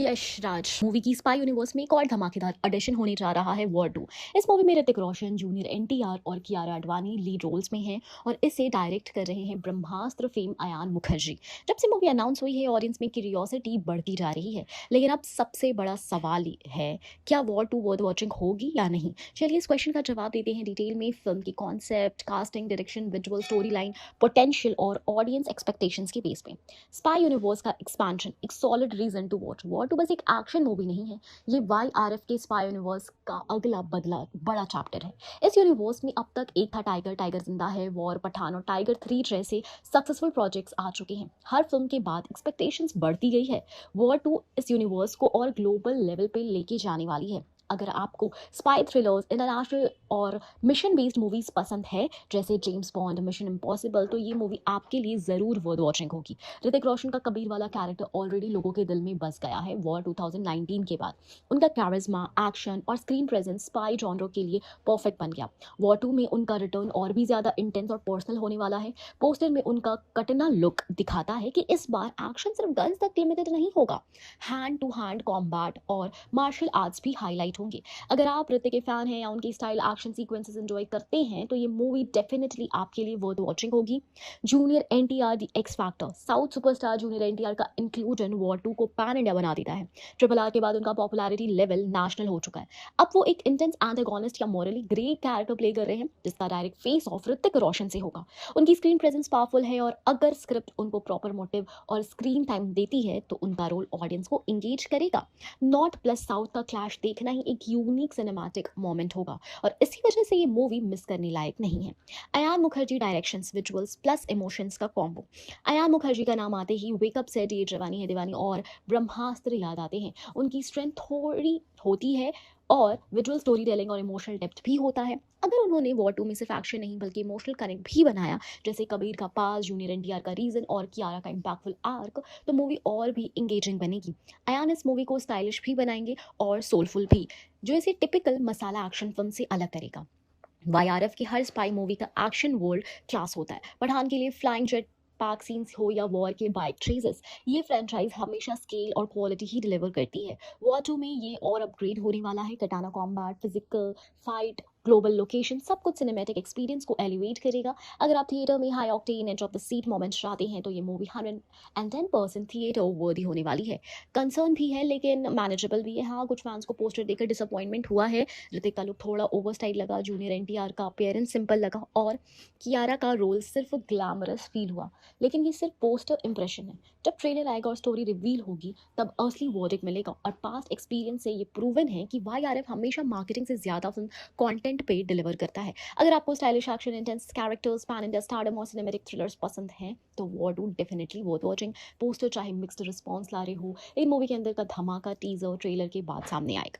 Yash Raj movie की spy universe में एक और धमाकेदार एडिशन होने जा रहा है वॉर 2। इस मूवी में ऋतिक रोशन, जूनियर एनटीआर और कियारा आडवाणी लीड रोल्स में हैं और इसे डायरेक्ट कर रहे हैं ब्रह्मास्त्र फेम अयान मुखर्जी। जब से मूवी अनाउंस हुई है ऑडियंस में क्यूरियोसिटी बढ़ती जा रही है, लेकिन अब सबसे बड़ा सवाल है क्या वॉर 2 वर्थ वॉचिंग होगी या नहीं। चलिए इस क्वेश्चन का जवाब देते हैं डिटेल में। फिल्म की concept, casting, direction, visual, story line, potential और ऑडियंस एक्सपेक्टेशंस के बेस पे। स्पाई यूनिवर्स का एक्सपेंशन एक solid reason to watch. War two बस एक एक्शन मूवी नहीं है, ये YRF के स्पाई यूनिवर्स का अगला बदला बड़ा चैप्टर है। इस यूनिवर्स में अब तक एक था टाइगर, टाइगर जिंदा है, वॉर, पठान और टाइगर 3 जैसे सक्सेसफुल प्रोजेक्ट्स आ चुके हैं। हर फिल्म के बाद एक्सपेक्टेशंस बढ़ती गई है। वॉर 2 इस यूनिवर्स को और ग्लोबल लेवल पे लेके जाने वाली है। अगर आपको स्पाई थ्रिलर्स, इंटरनेशनल और मिशन बेस्ड मूवीज पसंद है जैसे जेम्स बॉन्ड, मिशन इम्पॉसिबल, तो ये मूवी आपके लिए जरूर वर्थ वॉचिंग होगी। ऋतिक रोशन का कबीर वाला कैरेक्टर ऑलरेडी लोगों के दिल में बस गया है वॉर 2019 के बाद। उनका कैरिज्मा, एक्शन और स्क्रीन प्रेजेंस स्पाई जॉनर के लिए परफेक्ट बन गया। वॉर 2 में उनका रिटर्न और भी ज्यादा इंटेंस और पर्सनल होने वाला है। पोस्टर में उनका कटना लुक दिखाता है कि इस बार एक्शन सिर्फ गन्स तक लिमिटेड नहीं होगा, हैंड टू हैंड कॉम्बैट और मार्शल आर्ट्स भी हाईलाइट होंगे। अगर आप ऋतिक के फैन हैं या उनकी स्टाइल एक्शन सीक्वेंसेस एंजॉय करते हैं तो ये मूवी डेफिनेटली आपके लिए वर्थ वॉचिंग होगी। Junior NTR the x factor, south superstar junior NTR का इंक्लूजन वॉर 2 को पैन इंडिया बना देता है। RRR के बाद उनका पॉपुलैरिटी लेवल नेशनल हो चुका है। अब वो एक इंटेंस एंटागोनिस्ट या मॉरली ग्रे कैरेक्टर प्ले कर रहे हैं जिसका direct face of Hrithik Roshan से होगा। उनकी स्क्रीन प्रेजेंस पावरफुल है और अगर स्क्रिप्ट उनको प्रॉपर मोटिव और स्क्रीन टाइम देती है तो उनका रोल ऑडियंस को इंगेज करेगा। नॉर्थ प्लस साउथ का क्लैश देखना ही एक यूनिक सिनेमैटिक मोमेंट होगा और इसी वजह से ये मूवी मिस करने लायक नहीं है। Ayan Mukherjee directions, visuals plus emotions का कॉम्बो। अयान मुखर्जी का नाम आते ही वेकअप सेट, ये जवानी है दीवानी और ब्रह्मास्त्र याद आते हैं। उनकी स्ट्रेंथ थोड़ी होती है और विजुअल स्टोरी टेलिंग और इमोशनल डेप्थ भी होता है। अगर उन्होंने वॉर 2 में सिर्फ एक्शन नहीं बल्कि इमोशनल कनेक्ट भी बनाया, जैसे कबीर का पास, जूनियर एनटीआर का रीजन और कियारा का इम्पैक्टफुल आर्क, तो मूवी और भी इंगेजिंग बनेगी। अयान इस मूवी को स्टाइलिश भी बनाएंगे और सोलफुल भी, जो इसे टिपिकल मसाला एक्शन फिल्म से अलग करेगा। YRF की हर स्पाई मूवी का एक्शन वर्ल्ड क्लास होता है। पठान के लिए फ्लाइंग जेट पार्क सीन्स हो या वॉर के बाइक ट्रेजेस, ये फ्रेंचाइज हमेशा स्केल और क्वालिटी ही डिलीवर करती है। वॉर 2 में ये और अपग्रेड होने वाला है। कटाना combat, physical fight, global location, सब कुछ सिनेमैटिक एक्सपीरियंस को एलिवेट करेगा। अगर आप थिएटर में high octane edge of the seat moments चाहते हैं तो ये मूवी 110% थिएटर वर्दी होने वाली है। कंसर्न भी है लेकिन मैनेजेबल भी है। हाँ, कुछ फैंस को पोस्टर देखकर डिसअपॉइंटमेंट हुआ है। ऋतिक का लुक थोड़ा ओवर स्टाइल लगा, जूनियर एनटीआर का अपीयरेंस सिंपल लगा और कियारा का रोल सिर्फ ग्लैमरस फील हुआ। लेकिन ये सिर्फ पोस्टर इंप्रेशन है। जब ट्रेलर आएगा और स्टोरी रिवील होगी तब असली वर्डिक्ट मिलेगा और पास्ट एक्सपीरियंस से ये प्रूवन है कि YRF हमेशा मार्केटिंग से ज्यादा फिल्म कंटेंट पे डिलीवर करता है। अगर आपको stylish action, intense characters, pan India stardom और सिनेमैटिक थ्रिलर्स पसंद हैं तो war 2 definitely worth watching. Poster चाहे मिक्स्ड रिस्पॉन्स ला रहे हो, इन मूवी के अंदर का धमाका टीजर ट्रेलर के बाद सामने आएगा।